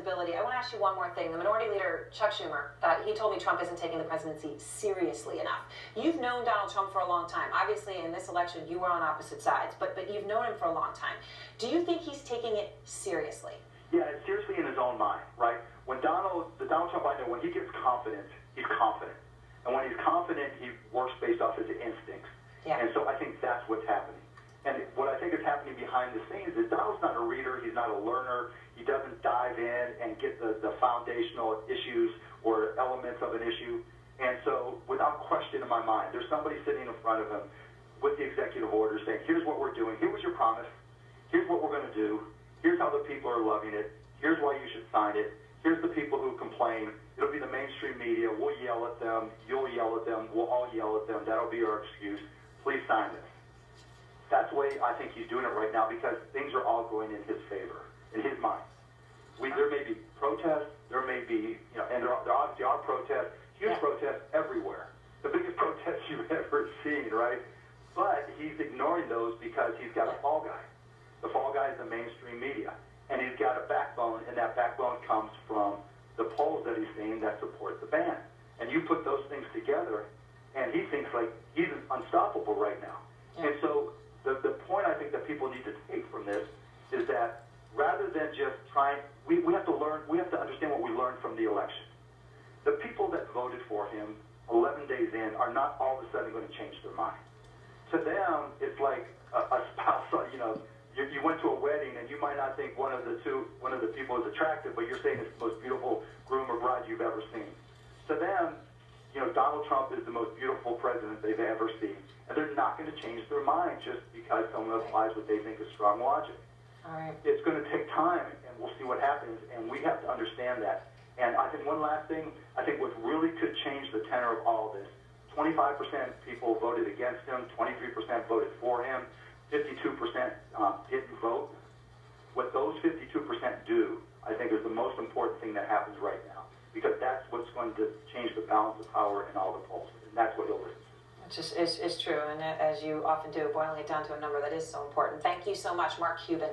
ability. I want to ask you one more thing. The Minority Leader, Chuck Schumer, he told me Trump isn't taking the presidency seriously enough. You've known Donald Trump for a long time. Obviously, in this election, you were on opposite sides, but you've known him for a long time. Do you think he's taking it seriously? Yeah, it's seriously in his own mind, right? When the Donald Trump I know, when he gets confident, he's confident. And when he's confident, he works based off his instincts. Yeah. And so I think that's what's happening. And what I think is happening behind the scenes is Donald's not a reader, he's not a learner, he doesn't dive in and get the foundational issues or elements of an issue. And so, without question in my mind, there's somebody sitting in front of him with the executive order saying, here's what we're doing, here was your promise, here's what we're going to do, here's how the people are loving it, here's why you should sign it, here's the people who complain, it'll be the mainstream media, we'll yell at them, you'll yell at them, we'll all yell at them, that'll be our excuse, please sign this. That's the way I think he's doing it right now because things are all going in his favor, in his mind. There may be protests, there may be, and there obviously are protests, huge protests everywhere. The biggest protests you've ever seen, right? But he's ignoring those because he's got a fall guy. The fall guy is the mainstream media. And he's got a backbone, and that backbone comes from the polls that he's seeing that support the ban. And you put those things together, and he thinks like he's unstoppable right now. Yeah. And so the point I think that people need to take from this is that rather than just trying, we have to learn, we have to understand what we learned from the election. The people that voted for him 11 days in are not all of a sudden going to change their mind. To them, it's like a spouse, you went to a wedding and you might not think one of the people is attractive, but you're saying it's the most beautiful groom or bride you've ever seen. To them, Donald Trump is the most beautiful president they've ever seen. And they're not going to change their mind just because someone applies what they think is strong logic. All right. It's going to take time, and we'll see what happens, and we have to understand that. And I think one last thing, I think what really could change the tenor of all this, 25% people voted against him, 23% voted for him, 52% didn't vote. What those 52% do, I think, is the most important thing that happens right now, because that's what's going to change the balance of power in all the polls, and that's what he'll listen to. It's true, and as you often do, boiling it down to a number that is so important. Thank you so much, Mark Cuban.